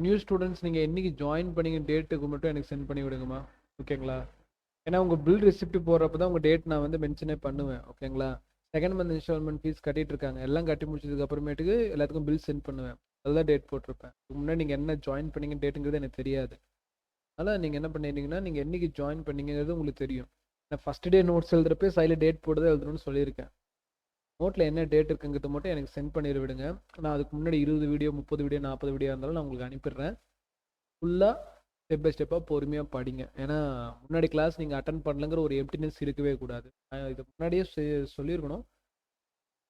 New students நீங்கள் என்னைக்கு join பண்ணீங்க டேட்டுக்கு மட்டும் எனக்கு சென்ட் பண்ணி விடுங்கம்மா. ஓகேங்களா? ஏன்னா உங்கள் பில் ரெசிப்ட் போடுறப்ப தான் உங்கள் டேட் நான் வந்து மென்ஷனே பண்ணுவேன். ஓகேங்களா? செகண்ட் மந்த் இன்ஸ்டால்மெண்ட் ஃபீஸ் கட்டிட்டு இருக்காங்க, எல்லாம் கட்டி முடிச்சதுக்கு அப்புறமேட்டுக்கு எல்லாத்துக்கும் பில் சென்ட் பண்ணுவேன். அதுதான் டேட் போட்டிருப்பேன். முன்னாடி நீங்கள் என்ன ஜாயின் பண்ணீங்க டேட்டுங்கிறது எனக்கு தெரியாது. அதனால் நீங்கள் என்ன பண்ணிட்டீங்கன்னா நீங்கள் என்னைக்கு ஜாயின் பண்ணீங்கிறது உங்களுக்கு தெரியும். நான் ஃபஸ்ட் டே நோட்ஸ் எழுதுறப்ப சைடில் டேட் போட்டு தான் எழுதணும்னு சொல்லியிருக்கேன். நோட்டில் என்ன டேட் இருக்குங்கிறது மட்டும் எனக்கு சென்ட் பண்ணிட விடுங்க. நான் அதுக்கு முன்னாடி 20 வீடியோ 30 வீடியோ 40 வீடியோ இருந்தாலும் நான் உங்களுக்கு அனுப்பிடுறேன். ஃபுல்லாக ஸ்டெப் பை ஸ்டெப்பாக பொறுமையாக படிங்க. ஏன்னா முன்னாடி கிளாஸ் நீங்கள் அட்டன் பண்ணலங்கிற ஒரு எம்டினஸ் இருக்கவே கூடாது. இதை முன்னாடியே சொல்லியிருக்கணும்,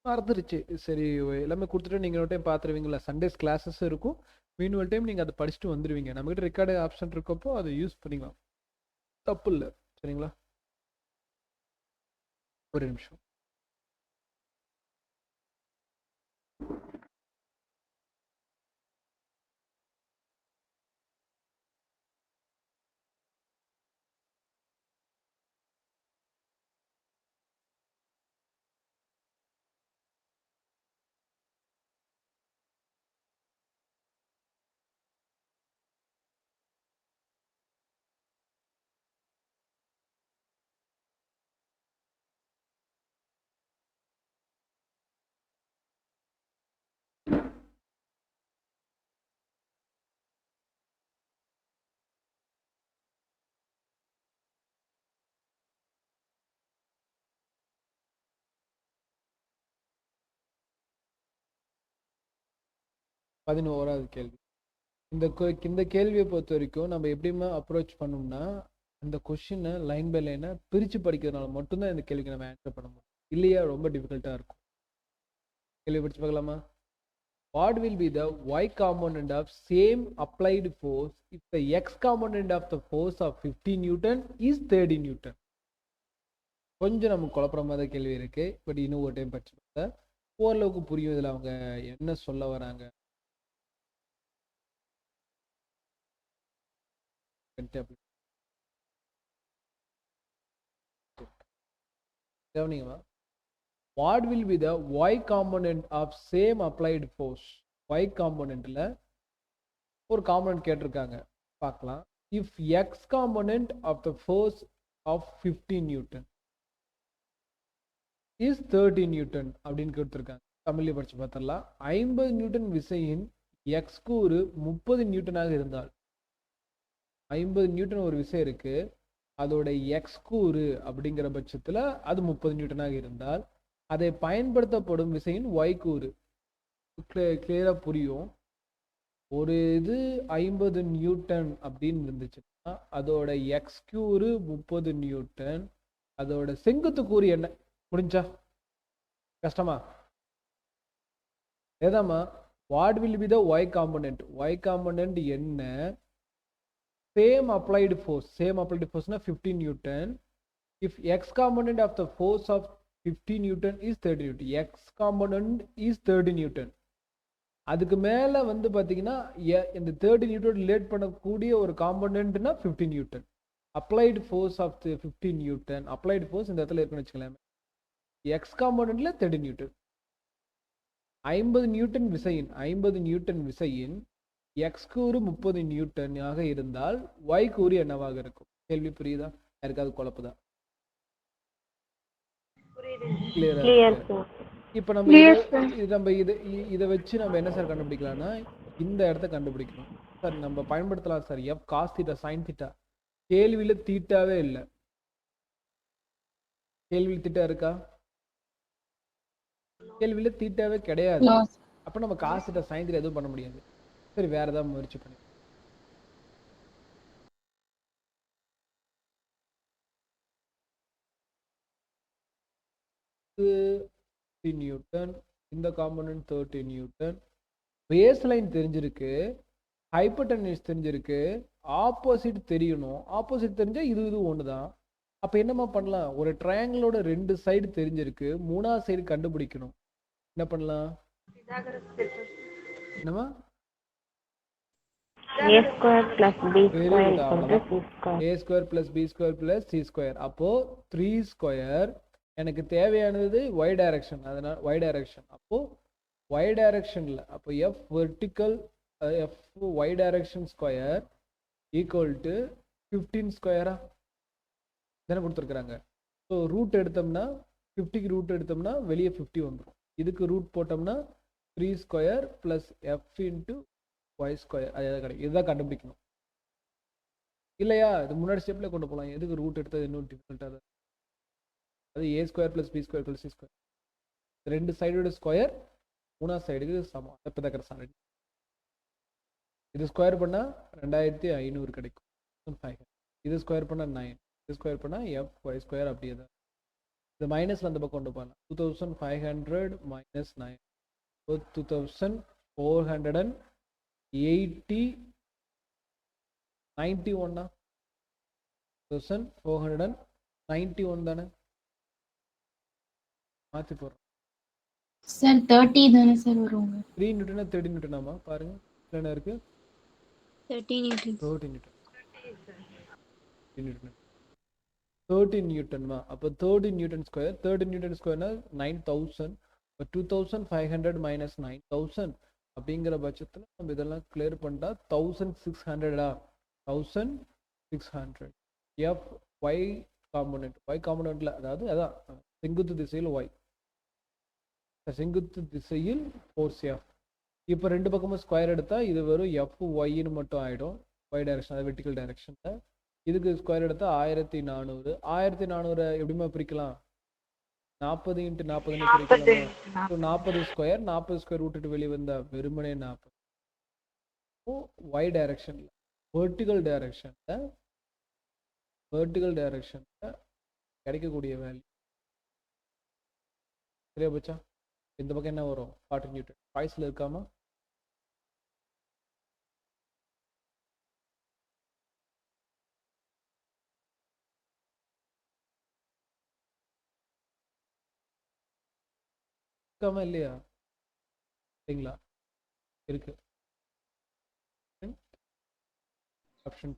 மறந்துருச்சு. சரி, எல்லாமே கொடுத்துட்டு நீங்கள் ஒரு டைம் பார்த்துருவீங்களா? சண்டேஸ் கிளாஸஸ் இருக்கும், மீன்வல் டைம் நீங்கள் அதை படிச்சுட்டு வந்துடுவீங்க. நம்மகிட்ட ரெக்கார்டு ஆப்ஷன் இருக்கப்போ அதை யூஸ் பண்ணிக்கலாம், தப்பு இல்லை. சரிங்களா? ஒரு நிமிஷம். பதினோராவது கேள்வி. இந்த கேள்வியை பொறுத்த வரைக்கும் நம்ம எப்படிமா அப்ரோச் பண்ணோம்னா, இந்த கொஷினை லைன் பை லைனாக பிரித்து படிக்கிறதுனால மட்டும்தான் இந்த கேள்விக்கு நம்ம ஆன்சர் பண்ண முடியும். இல்லையா ரொம்ப டிஃபிகல்ட்டாக இருக்கும். கேள்வி படிச்சு பார்க்கலாமா? What will be the y component of same applied force if the x component of the force of 50 Newton is 30 Newton? கொஞ்சம் நமக்கு குழப்பற மாதிரி கேள்வி இருக்கு, பட் இன்னும் ஒரு டைம் படிச்சு பார்த்தா ஓரளவுக்கு புரியும் இதில் அவங்க என்ன சொல்ல வராங்க. கவனிங்கம்மா. What will be the y component of same applied force? y componentல ஒரு காம்பனன்ட் கேட்டிருக்காங்க, பார்க்கலாம். If x component of the force of 50 Newton is 30 Newton அப்படின்னு கொடுத்துருக்காங்க. தமிழ்ல படிச்சு பார்த்துடலாம். 50 நியூட்டன் விசையின் x கூறு 30 நியூட்டனாக இருந்தால், 50 நியூட்டன் ஒரு விசை இருக்கு, அதோட x கூறு அப்படிங்கிற பட்சத்தில் அது 30 நியூட்டனாக இருந்தால் அதை பயன்படுத்தப்படும் விசையின் y கூறு. கிளியரா புரியும். ஒரு இது 50 நியூட்டன் அப்படின்னு இருந்துச்சுன்னா அதோட எக்ஸ் கூறு 30 நியூட்டன், அதோட செங்குத்து கூறு என்ன? முடிஞ்சா கஷ்டமா? ஏதாம்மா? What will be the y component? y component என்ன? Same applied force. Same applied ஃபோர்ஸ்னா 50 newton. If X component of the force of 50 newton is 30 newton. X component is 30 newton. அதுக்கு மேலே வந்து பார்த்தீங்கன்னா இந்த 30 நியூட்டன் ரிலேட் பண்ணக்கூடிய ஒரு காம்பனன்ட்னா 50 newton. Applied force of 50 newton. Applied force இந்த இடத்துல இருக்குன்னு வச்சுக்கலாம். எக்ஸ் காம்பனன்ட்ல 30 நியூட்டன். 50 நியூட்டன் விசையின் எக்ஸ் கூறு 30 நியூட்டனாக இருந்தால் y கூறு என்னவாக இருக்கும்? கேள்வி புரியுதா? யாருக்காவது குழப்பதா? இப்போ நம்ம இதை வச்சு நம்ம என்ன சார் கண்டுபிடிக்கலாம்னா, இந்த இடத்த கண்டுபிடிக்கணும் சார். நம்ம பயன்படுத்தலாம் sir F cos theta sin theta. கேள்வியில தீட்டாவே இல்லை. கேள்வியில் தீட்டா இருக்கா? கேள்வியில தீட்டாவே கிடையாது. அப்ப நம்ம காஸ் தீட்டா சைன் தீட்டா எதுவும் பண்ண முடியாது. சரி, வேற ஏதாவது முயற்சி பண்ணி நியூட்டன், இந்த காம்பனன்ட் 30 நியூட்டன். பேஸ் லைன் தெரிஞ்சிருக்கு, ஹைப்போடென்யூஸ் தெரிஞ்சிருக்கு, ஆப்போசிட் தெரியணும். ஆப்போசிட் தெரிஞ்சா இது ஒண்ணுதான். அப்ப என்னமா பண்ணலாம்? ஒரு ட்ரையாங்கிளோட 2 சைடு தெரிஞ்சிருக்கு, 3ஆவது சைடு கண்டுபிடிக்கணும். என்ன பண்ணலாம்? என்னமா? a square plus b square equal to c square. a square plus b square plus c square. அப்போ 3 ஸ்கொயர் எனக்கு தேவையானது y டைரக்ஷன். அதனால y டைரக்ஷன். அப்போ y டைரக்ஷன்ல அப்போ f vertical F Y direction square equal to 15 ஸ்கொயரா தானே கொடுத்துருக்குறாங்க. ஸோ ரூட் எடுத்தோம்னா 50க்கு ரூட் எடுத்தோம்னா வெளியே 50 வந்துடும். இதுக்கு ரூட் போட்டோம்னா 3 square plus F into Y square அதாவது கிடைக்கும். இதுதான் கண்டுபிடிக்கணும் இல்லையா? இது முன்னாடி ஸ்டெப்பில் கொண்டு போகலாம். எதுக்கு ரூட் எடுத்தது இன்னும் டிஃபிகல்ட்டாக அது A square plus B square plus C square ரெண்டு சைடோட ஸ்கொயர் மூணாவது சைடுக்கு சமம். இப்போ தான் கரெக்டாக இது ஸ்கொயர் பண்ணால் 2500 கிடைக்கும். 500 இது ஸ்கொயர் பண்ணால் 9 இது ஸ்கொயர் பண்ணால் எஃப் ஒய் ஸ்கொயர் அப்படியே தான். இது மைனஸ் அந்த பக்கம் கொண்டு போகலாம். 2500 minus 9 2480 91 1491 தானே மாற்றி போடுறோம் சார் 30 தானே சார் வருவாங்க. 3 நியூட்டனா 30 நியூட்டனாமா பாருங்க என்ன இருக்கு 30 நியூட்டன் 30 நியூட்டன் 30 நியூட்டன்மா. அப்போ 30 நியூட்டன் ஸ்கொயர் 30 நியூட்டன் ஸ்கொயர்னா 9000. இப்போ 2500 minus 9000 அப்படிங்கிற பட்சத்தில் நம்ம இதெல்லாம் கிளியர் பண்ணிட்டா 1600 1600 எஃப் ஒய் காம்பனண்ட் அதாவது அதான் செங்குத்து திசையில் ஒய் செங்குத்து திசையில் ஃபோர்ஸ் எஃப். இப்போ ரெண்டு பக்கமும் ஸ்கொயர் எடுத்தால் இது வெறும் எஃப் ஒய்ன்னு மட்டும் ஆகிடும். ஒய் டைரக்ஷன் அது வெர்டிக்கல் டைரக்ஷனில். இதுக்கு ஸ்கொயர் எடுத்தால் 1400. 1400 எப்படிமா பிரிக்கலாம் 40 × 40 பிரிக்கலாம். 40 ஸ்கொயர் 40 ஸ்கொயர் விட்டுட்டு வெளியே வந்தா வெறுமனே 40. ஒய் டைரக்ஷனில் வெர்டிக்கல் டைரக்ஷனில் கிடைக்கக்கூடிய வேல்யூ சரியா போச்சா? இந்த பக்கம் என்ன வரும் 40 நியூட்டன் பாய்ஸில் இருக்காமா? இருக்காமா இல்லையா? சரிங்களா இருக்கு. ஆப்ஷன்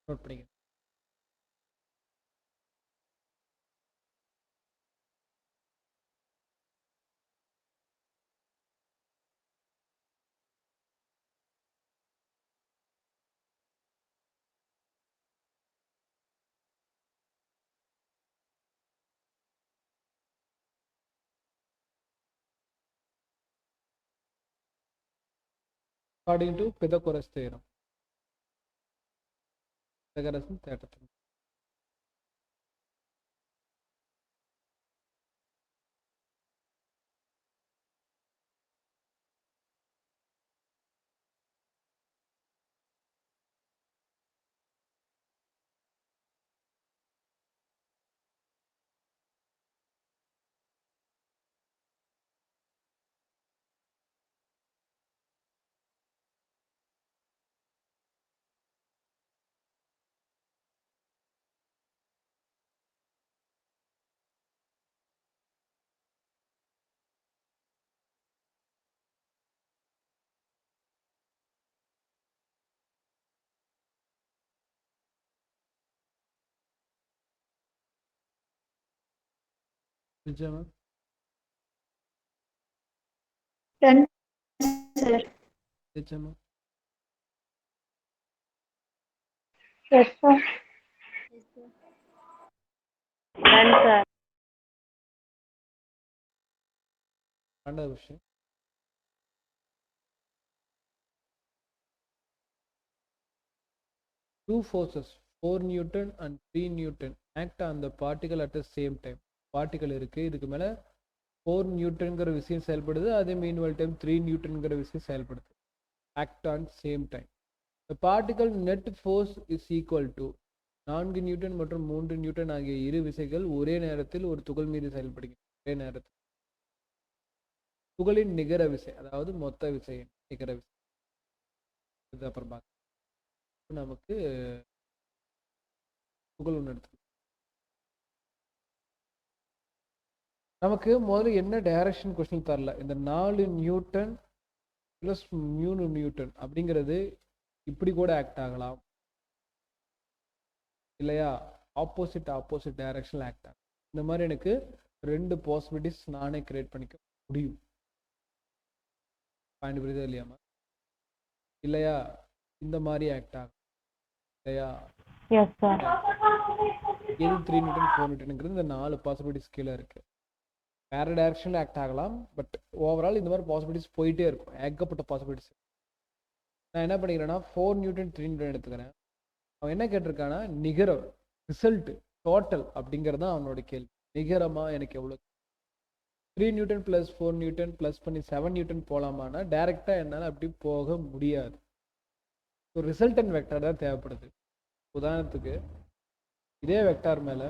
நோட் பண்ணிக்க. According to Pythagoras theorem. Pythagoras theorem. நிஜமா சார் நிஜமா எஸ் சார் டன் சார் ரெண்டாவது விஷயம் two forces 4 Newton and 3 Newton act on the particle at the same time. Particle இருக்கு, இதுக்கு மேல 4 நியூட்டன்கிற விஷயம் செயல்படுது, அதே மீன்வெல் டைம் 3 நியூட்டன்கிற விஷயம் செயல்படுது. Act on same time. The particle net force is equal to 4 Newton மற்றும் 3 நியூட்டன் ஆகிய இரு விசைகள் ஒரே நேரத்தில் ஒரு துகள் மீது செயல்படுகின்றன. ஒரே நேரத்தில் துகளின் நிகர விசை அதாவது மொத்த விசையின் நிகர விசை இது அப்புறம் பார்க்க. நமக்கு துகள் ஒன்று எடுத்து நமக்கு முதல்ல என்ன டைரக்ஷன் கொஸ்டின் தரல. இந்த 4 நியூட்டன் ப்ளஸ் 3 நியூட்டன் அப்படிங்கிறது இப்படி கூட ஆக்ட் ஆகலாம் இல்லையா? ஆப்போசிட் டைரக்ஷனில் ஆக்ட் ஆகும். இந்த மாதிரி எனக்கு 2 பாசிபிலிட்டிஸ் நானே கிரியேட் பண்ணிக்க முடியும். பாயிண்ட் புரியுதா இல்லையாமா? இல்லையா இந்த மாதிரி ஆக்ட் ஆகும் இல்லையா? Yes sir. எது 3 நியூட்டன் 4 நியூட்டனுங்கிறது இந்த 4 பாசிபிலிட்டிஸ் கீழே இருக்கு. வேற டைரக்ஷனில் ஆக்ட் ஆகலாம், பட் ஓவரால் இந்த மாதிரி பாசிபிலிட்டிஸ் போயிட்டே இருக்கும், ஏகப்பட்ட பாசிபிலிட்டிஸ். நான் என்ன பண்ணிக்கிறேன்னா 4 நியூட்டன் 3 நியூட்டன் எடுத்துக்கிறேன். அவன் என்ன கேட்டிருக்கானா நிகரம் ரிசல்ட் டோட்டல் அப்படிங்கிறது தான் அவனோட கேள்வி. நிகரமா எனக்கு எவ்வளோ 3 நியூட்டன் ப்ளஸ் 4 நியூட்டன் ப்ளஸ் பண்ணி 7 நியூட்டன் போகலாமான்னா டைரெக்டாக என்னால் அப்படி போக முடியாது. ஸோ ரிசல்டன் வெக்டார் தான் தேவைப்படுது. உதாரணத்துக்கு இதே வெக்டார் மேலே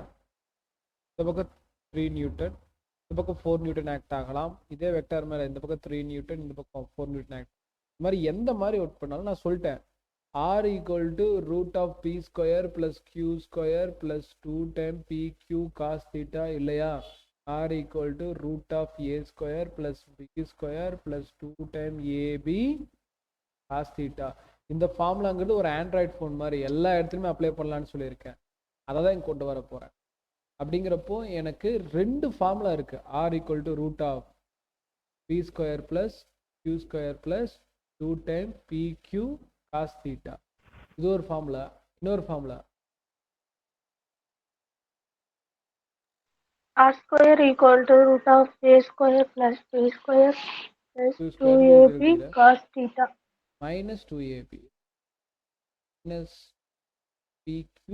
இந்த பக்கம் 3 நியூட்டன் இந்த பக்கம் 4 நியூட்டன் ஆக்ட் ஆகலாம். இதே வெக்டார் மேலே இந்த பக்கம் 3 நியூட்டன் இந்த பக்கம் 4 நியூட்டன் ஆக்ட். இந்த மாதிரி எந்த மாதிரி ஒர்க் பண்ணாலும் நான் சொல்லிட்டேன் r equal to root of p square plus q square plus 2 times pq cos theta இல்லையா? r equal to root of a square plus b square plus 2 times ab cos theta. இந்த ஃபார்முலாங்கிறது ஒரு Android phone மாதிரி எல்லா இடத்துலையுமே apply பண்ணலான்னு சொல்லியிருக்கேன். அதை தான் இங்கே கொண்டு வர போகிறேன். அப்படிங்கிறப்போ எனக்கு 2 ஃபார்முலா இருக்குது. r equal to root of p square plus q square plus 2 times pq cos theta. இது ஒரு ஃபார்முலா. இன்னொரு formula r square equal to root of a square plus b square plus 2ab cos theta minus 2ab minus pq.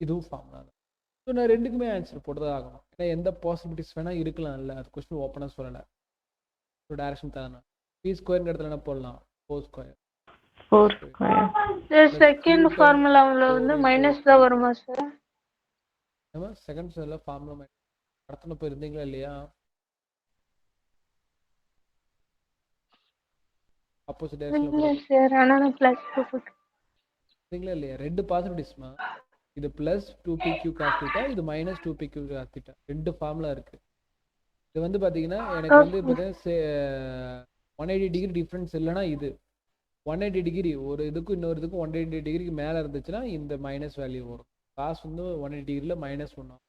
இதுவும் formula தான். So நான் ரெண்டுக்குமே answer போட்டு தான் ஆகணும். ஏன்னா எந்த பாசிபிலிட்டிஸ் வேணால் இருக்கலாம். இல்லை அது கொஸ்டின் ஓப்பனாக சொல்லலை. ஸோ டைரக்ஷன் தரணும். பி ஸ்கொயர்ங்கிற இடத்துல என்ன போடலாம்? 4 ஸ்கொயர். செகண்ட் ஃபார்முலாவில் வந்து மைனஸ் தான் வருமா சார்? ஆமாம், செகண்ட் ஸ்கொயரில் ஃபார்முலா நடத்தின போய் இருந்தீங்களா இல்லையா? ஆப்போசிட் டைரக்ஷன்ல இல்லையா? 2 பாசிபிலிட்டிஸ்மா. இது பிளஸ் 2pq cos theta, இது minus 2pq cos theta. 2 formula இருக்கு. இது வந்து பார்த்தீங்கன்னா எனக்கு வந்து பார்த்தீங்கன்னா 180 டிகிரி டிஃப்ரென்ஸ் இல்லைன்னா இது 180 டிகிரி ஒரு இதுக்கும் இன்னொரு இதுக்கும் 180 டிகிரிக்கு மேலே இருந்துச்சுன்னா இந்த மைனஸ் வேல்யூ வரும். காசு வந்து 180 டிகிரியில் -1 ஆகும்.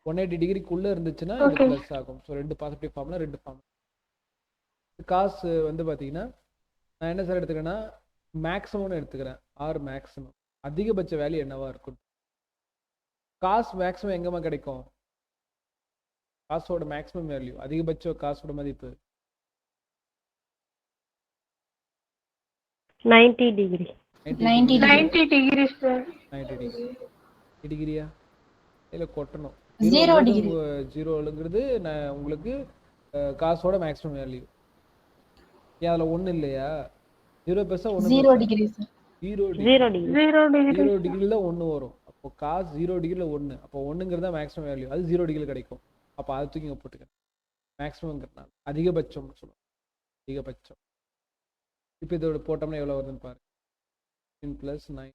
180 டிகிரிக்குள்ளே இருந்துச்சுன்னா இது ப்ளஸ் ஆகும். So 2 positive formula 2 formula. காசு வந்து பார்த்தீங்கன்னா நான் என்ன சார் எடுத்துக்கிறேன்னா மேக்ஸிமம்னு எடுத்துக்கிறேன். ஆர் மேக்ஸிமம் அதிகபட்ச வேல்யூ என்னவா இருக்கும்? காசு மேக்ஸிமம் எங்கேம்மா கிடைக்கும்? காசோட மேக்ஸிமம் வேல்யூ அதிகபட்ச காசோட மதிப்பு 90 டிகிரி. 90 degree sir. 90 டிகிரி டிகிரியா இல்லை கொட்டணும். 0 டிகிரி. 0ங்கிறது நான் உங்களுக்கு காசோட மேக்ஸிமம் வேல்யூ. ஏன் அதில் ஒன்றும் இல்லையா? 0 பெருசா 0 டிகிரி சார். 0 டிகிரியில் தான் 1 வரும். அப்போ காசு 0 டிகிரியில் 1. அப்போ 1ங்கிறது தான் மேக்ஸிமம் வேல்யூ. அது 0 டிகிரியில் கிடைக்கும். அப்போ அதை தூக்கி இங்கே போட்டுக்கிறேன். மேக்ஸிமம்ங்கிறதுனால அதிகபட்சம்னு சொல்லுவோம். அதிகபட்சம். இப்போ இதோட போட்டோம்னா எவ்வளோ வருதுன்னு பாருங்க. 10 + 9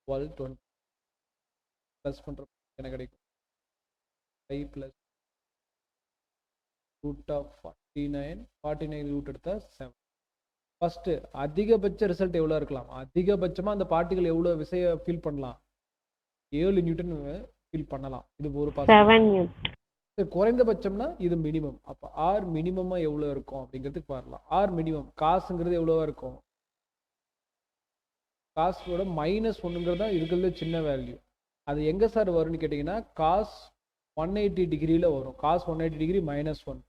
12 20 ப்ளஸ் பண்ணுறப்ப என்ன கிடைக்கும்? 5 + √49 ரூட் எடுத்தா 7. ஃபர்ஸ்ட் அதிகபட்ச ரிசல்ட் எவ்வளோ இருக்கலாம்? அதிகபட்சமாக அந்த பார்ட்டிகள் எவ்வளோ விசையை ஃபீல் பண்ணலாம்? 7 நியூட்டன் ஃபீல் பண்ணலாம். இது ஒரு குறைந்தபட்சம்னா இது மினிமம். அப்போ ஆர் மினிமமாக எவ்வளோ இருக்கும் அப்படிங்கிறதுக்கு வரலாம். ஆர் மினிமம் காசுங்கிறது எவ்வளோவா இருக்கும்? காசோட -1ங்கிறது தான் இருக்கிறதுல சின்ன வேல்யூ. அது எங்கே சார் வரும்னு கேட்டிங்கன்னா காஸ் 180 டிகிரியில் வரும். Cos 180 degree -1.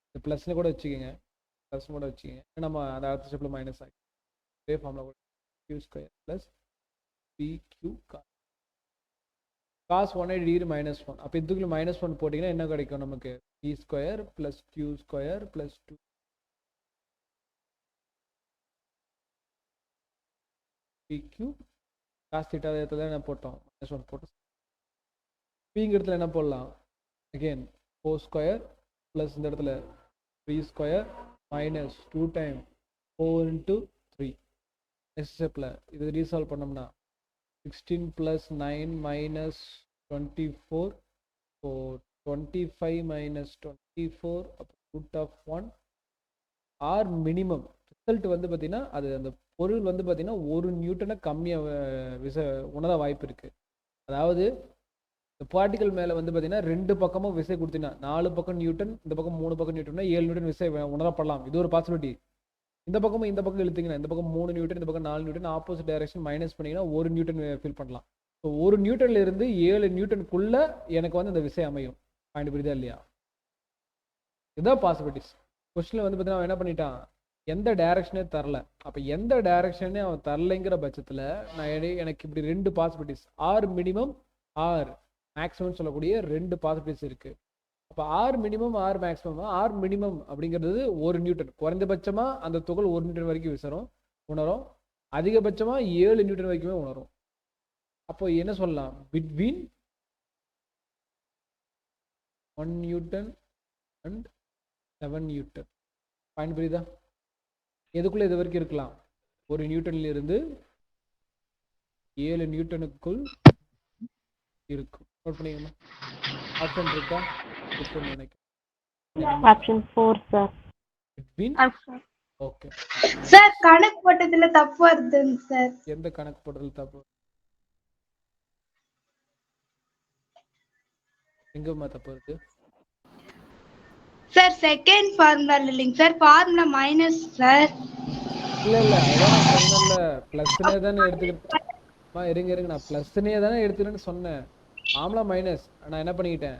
இந்த ப்ளஸ்னு கூட வச்சுக்கோங்க. ப்ளஸ் கூட வச்சுக்கோங்க. நம்ம அந்த அடுத்த ஸ்டெப்பில் மைனஸ் ஆகி ஒரே ஃபார்மில் கூட q² + pq காஸ் 180 டிகிரி -1. அப்போ இதுக்குள்ள -1 போட்டிங்கன்னா என்ன கிடைக்கும் நமக்கு? p² + q² + 2 pq cos theta இடத்துல என்ன போட்டோம்? -1 போட்டோம். pங்கிறதுல என்ன போடலாம்? அகெயின் 4² + இந்த இடத்துல 3² - 2 times 4 × 3. நெக்ஸ்ட் ஸ்டெப்பில் இது ரீசால்வ் பண்ணோம்னா 16 + 9 - 24. ஸோ 25 - 24 √1. ஆர் மினிமம் ரிசல்ட் வந்து பார்த்தீங்கன்னா அது அந்த பொருள் வந்து பார்த்தீங்கன்னா 1 நியூட்டனை கம்மியாக உணர வாய்ப்பு இருக்குது. அதாவது இந்த பார்ட்டிகல் மேலே வந்து பார்த்தீங்கன்னா 2 பக்கமும் விசை கொடுத்தீங்கன்னா 4 பக்கம் நியூட்டன், இந்த பக்கம் 3 பக்கம் நியூட்டன்னா 7 நியூட்டன் விசை உணரப்படலாம். இது ஒரு பாசிபிலிட்டி. இந்த பக்கமும் இந்த பக்கம் இழுத்தீங்கன்னா இந்த பக்கம் 3 நியூட்டன், இந்த பக்கம் 4 நியூட்டன், ஆப்போசிட் டைரக்ஷன் மைனஸ் பண்ணிங்கன்னா 1 நியூட்டன் ஃபீல் பண்ணலாம். ஸோ 1 நியூட்டன்ல இருந்து 7 நியூட்டனுக்குள்ள எனக்கு வந்து அந்த விசை அமையும். பாயிண்ட் புரியுதா இல்லையா? இதுதான் பாசிபிலிட்டிஸ். கொஸ்டினில் வந்து பார்த்தீங்கன்னா அவன் என்ன பண்ணிட்டான், எந்த டைரக்ஷனே தரல. அப்போ எந்த டைரக்ஷனே அவன் தரலைங்கிற பட்சத்தில் நான் எனக்கு இப்படி 2 possibilities, R minimum or maximum சொல்லக்கூடிய 2 பாசிபிலிட்டிஸ் இருக்கு. அப்போ R minimum or maximum, R minimum அப்படிங்கிறது 1 நியூட்டன், குறைந்தபட்சமாக அந்த துகள் 1 நியூட்டன் வரைக்கும் உணரும், அதிகபட்சமாக 7 நியூட்டன் வரைக்குமே உணரும். அப்போ என்ன சொல்லலாம், between 1 Newton and 7 Newton. Point புரியுதா? எதுக்குள்ள இது வரைக்கும் இருக்கலாம், 1 நியூட்டன்ல இருந்து 7 நியூட்டனுக்குள் இருக்கும். நோட் பண்ணிக்கமா. ஆப்ஷன் இருக்கா? இருக்குன்னு நினைக்கிறேன். Option 4 sir. Between. Option okay sir கணக்கு போட்டதுல தப்பு வருதுங்க சார். எந்த கணக்கு போடுறதுல தப்பு? எங்கம்மா தப்பு இருக்கு? சார் செகண்ட் ஃபார்முலா இல்லைங்க சார், ஃபார்முலா மைனஸ் சார். இல்ல அதான் நான் சொன்னேன்ல, பிளஸ்னே தானே எடுத்துக்கிட்டேன். இருங்க நான் பிளஸ்னே தானே எடுத்துக்கிறேன்னு சொன்னேன். ஆம்லா மைனஸ் நான் என்ன பண்ணிக்கிட்டேன்,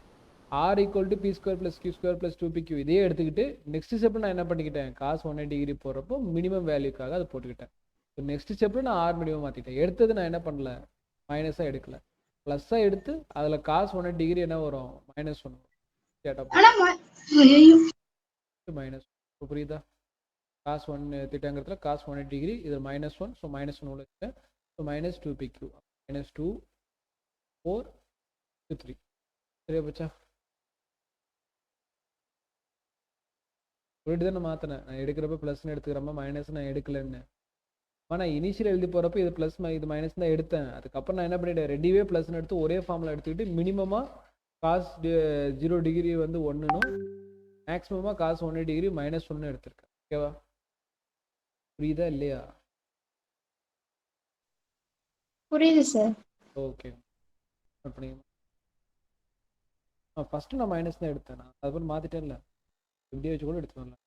R equal to P square plus Q square plus 2pq இதே எடுத்துக்கிட்டு நெக்ஸ்ட் ஸ்டெப்ல நான் என்ன பண்ணிக்கிட்டேன், cos 180 டிகிரி போடுறப்போ மினிமம் வேல்யூக்காக அதை போட்டுக்கிட்டேன். நெக்ஸ்ட் ஸ்டெப்ல நான் ஆர் மினிமம் மாத்திட்டேன். எடுத்தது நான் என்ன பண்ணல, மைனஸா எடுக்கல, பிளஸ்ஸா எடுத்து அதுல cos 180 டிகிரி என்ன வரும், -1 மைனஸ். புரியுதா? cos 1 திட்டங்கிறதுல cos 180 டிகிரி, இது -1, ஸோ -1 உள்ள வச்சுட்டேன். ஸோ -2pq -2 4 3 சரியா போச்சா? புரியுது தானே? மாத்தினேன் நான் எடுக்கிறப்ப ப்ளஸ்ன்னு எடுத்துக்கிறப்ப மைனஸ் நான் எடுக்கலன்னு. ஆனால் இனிஷியல் எழுதி போகிறப்ப இது ப்ளஸ் இது மைனஸ் தான் எடுத்தேன். அதுக்கப்புறம் நான் என்ன பண்ணிட்டேன், ரெடிவே ப்ளஸ்ன்னு எடுத்து ஒரே ஃபார்மில் எடுத்துக்கிட்டு மினிமமாக cos 0 டிகிரி வந்து 1னும் மேக்ஸிமமாக cos 180 டிகிரி -1 எடுத்திருக்கேன். ஓகேவா? புரியுதா இல்லையா? புரியுது சார். ஓகே நோட் பண்ணிக்கணும். ஃபஸ்ட்டு நான் மைனஸ் தான் எடுத்தேன், நான் அதுக்கப்புறம் மாற்றிட்டேன்ல, இப்படியே வச்சு கூட எடுத்துட்டு வரலாம்.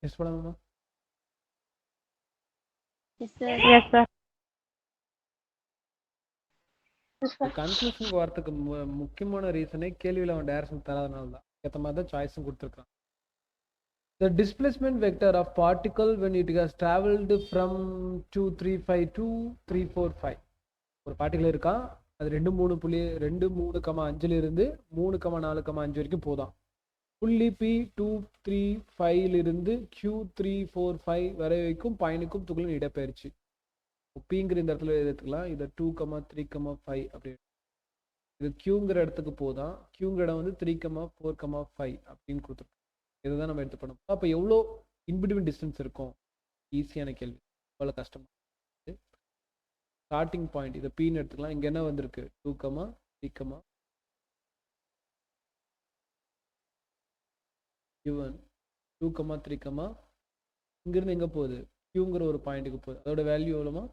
எஸ் பண்ணலாமா? Yes sir. கன்க்ளூஷனுக்கு வரதுக்கு முக்கியமான ரீசனே கேள்வியில் அவன் டைரக்ஷன் தராதனால தான். ஏற்ற மாதிரி தான் சாய்ஸும் கொடுத்துருக்கான். The displacement vector of particle when it has traveled from 235 to 345. ஒரு பார்ட்டிகல் இருக்கான், அது 2.3.5 இருந்து 3.4.5 வரைக்கும் போதான். புள்ளி P235 இருந்து Q345 வரைக்கும் பயணிக்கும் துகளின் இடப்பெயர்ச்சி. பிங்கிற இந்த இடத்துல எடுத்துக்கலாம், இதை 2,3,5 அப்படி. இது கியூங்கிற இடத்துக்கு போதான், கியூங்கிற இடம் வந்து 3,4,5 அப்படின்னு கொடுத்துருக்கோம். இதுதான் நம்ம எடுத்து பண்ணோம். அப்போ எவ்வளோ இன்பிட்வீன் டிஸ்டன்ஸ் இருக்கும்? ஈஸியான கேள்வி, அவ்வளோ கஷ்டமா. ஸ்டார்டிங் பாயிண்ட் இதை பீன்னு எடுத்துக்கலாம். இங்கே என்ன வந்திருக்கு, 2,3, given 2,3, இங்கிருந்து எங்கே போகுது, கியூங்கிற ஒரு பாயிண்ட்டுக்கு போகுது. அதோட வேல்யூ எவ்வளோமா,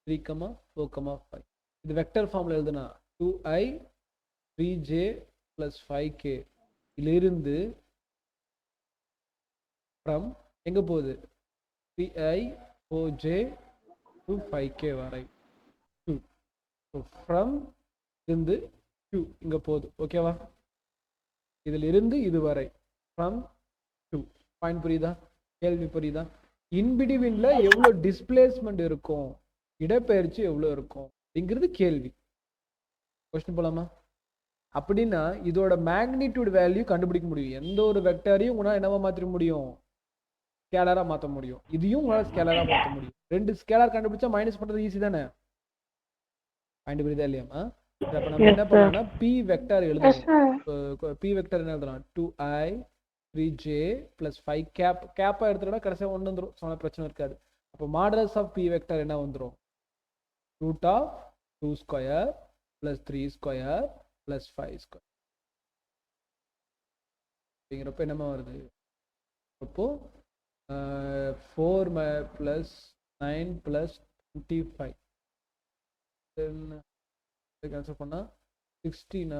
3,4,5. இது வெக்டர் ஃபார்மில் எழுதுனா 2i 3j + 5k இதிலிருந்து ஃப்ரம் எங்கே போகுது, 3i 4j to 5k வரை q. So from இருந்து q இங்க போகுது ஓகேவா, இதில் இருந்து இது வரை from q. பாயிண்ட் புரியுதா, கேள்வி புரியுதா? இன்பிடிவின்ல எவ்வளோ டிஸ்பிளேஸ்மெண்ட் இருக்கும், இடப்பெயர்ச்சி எவ்வளோ இருக்கும் அப்படிங்கிறது கேள்வி. கொஸ்டின் போலாமா? அப்படின்னா இதோட மேக்னிடியூட் வேல்யூ கண்டுபிடிக்க முடியும். எந்த ஒரு வெக்டரையும் உங்களால் என்னவா மாற்ற முடியும், ஸ்கேலரா மாற்ற முடியும். இதையும் உங்களால் ஸ்கேலரா மாற்ற முடியும். ரெண்டு ஸ்கேலர் கண்டுபிடிச்சா மைனஸ் பண்றது ஈஸி தானே. பாயிண்ட் புரியுதா இல்லையாமா? அப்ப நம்ம என்ன பண்ணலாம்னா பி வெக்டர் எழுதணும். பி வெக்டர் என்ன எழுதலாம், 2i 3j plus 5 கேப்பா எடுத்துட்டா கடைசியாக 1 வந்துடும். சொன்ன பிரச்சனை இருக்காது. அப்போ மாடலஸ் ஆஃப் பி வெக்டர் என்ன வந்துடும், root of 2 square plus 3 square plus 5 square அப்படிங்கிறப்ப என்னமா வருது, அப்போ 4 plus 9 plus 25 கேன்சல் பண்ணா 16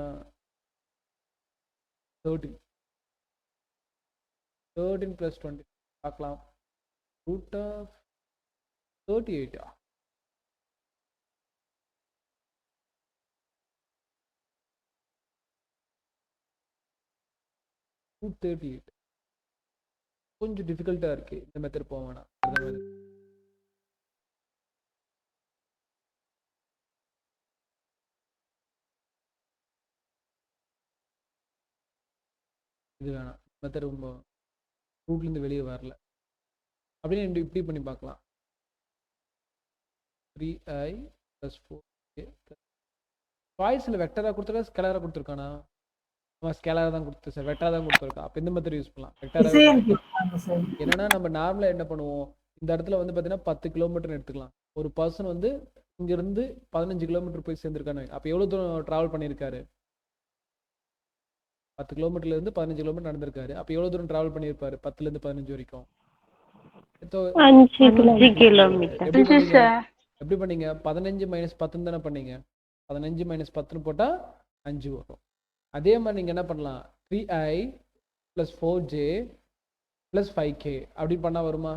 13 plus 20 பார்க்கலாம். ரூட் ஆஃப் 38 238 கொஞ்சம் டிஃபிகல்ட்டா இருக்கு. இந்த மெத்தட் போக வேணாம். இது வேணாம், மெத்தட் ரொம்ப ரூட்ல இருந்து வெளியே வரல. அப்படின்னு இப்படி பண்ணி பார்க்கலாம். 3i plus 4k சாய்ஸ்ல வெக்டரா கொடுத்துருக்கா ஸ்கேலரா கொடுத்துருக்கானா? ஸ்கேலரா தான் கொடுத்து சார், வெக்டரா தான் கொடுத்துருக்கா. அப்போ இந்த மெத்தட் யூஸ் பண்ணலாம். வெக்டரா என்னன்னா நம்ம நார்மலா என்ன பண்ணுவோம், இந்த இடத்துல வந்து பார்த்தீங்கன்னா 10 கிலோமீட்டர் எடுத்துக்கலாம். ஒரு பர்சன் வந்து இங்கிருந்து 15 கிலோமீட்டர் போய் சேர்ந்துருக்கானு, அப்போ எவ்வளோ தூரம் ட்ராவல் பண்ணியிருக்காரு, 10 கிலோமீட்டர்ல இருந்து 15 கிலோமீட்டர் நடந்திருக்காரு. அப்போ எவ்வளோ தூரம் ட்ராவல் பண்ணியிருப்பாரு 10ல இருந்து 15 வரைக்கும்? 5 கிலோமீட்டர். எப்படி பண்ணீங்க, 15 மைனஸ் 10 தானே பண்ணீங்க. 15 மைனஸ் 10 போட்டா 5 வரும். அதே மாதிரி நீங்க என்ன பண்ணலாம், 3i plus 4j plus 5k அப்படி பண்ணா வருமா,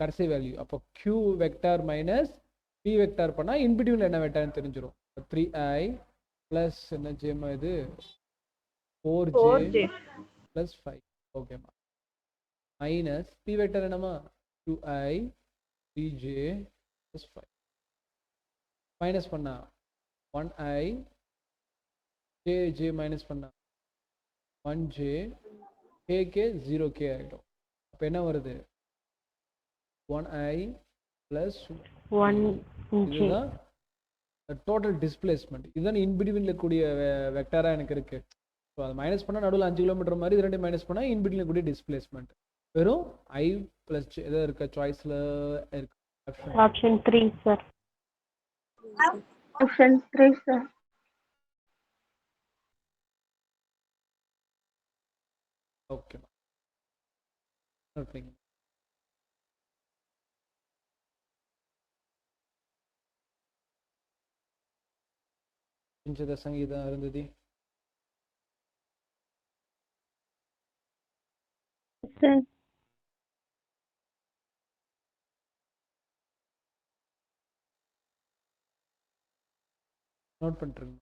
கடைசி வேல்யூ. அப்போ q vector minus p vector பண்ணா இன்பிட்வீன்ல என்ன வெக்டார்னு தெரிஞ்சிடும். 3i plus என்ன ஜேமா இது 4j plus 5 ஓகேமா, மைனஸ் p வெக்டார் என்னமா 2i 3j plus 5 மைனஸ் பண்ணா 1i j மைனஸ் பண்ணா 1j k 0k ஆகிடும். அப்போ என்ன வருது 1i plus 1j. இதுதான் டோட்டல் டிஸ்பிளேஸ்மெண்ட். இதுதான் இன்பிட்வீன்ல இருக்கக்கூடிய வெக்டாரா எனக்கு இருக்கு. ஸோ அது மைனஸ் பண்ணால் நடுவில் 5 கிலோமீட்டர் மாதிரி, இது ரெண்டு மைனஸ் பண்ணால் இன்பிட்வீன்ல இருக்கக்கூடிய டிஸ்பிளேஸ்மெண்ட். வெறும் i plus j எதாவது இருக்க சாய்ஸ்ல இருக்கு. Option 3 sir. Option 3 sir. Okay ஓகேங்க. பஞ்சத சங்கீதா அருந்ததி சார். நோட் பண்ணிட்டுருங்க.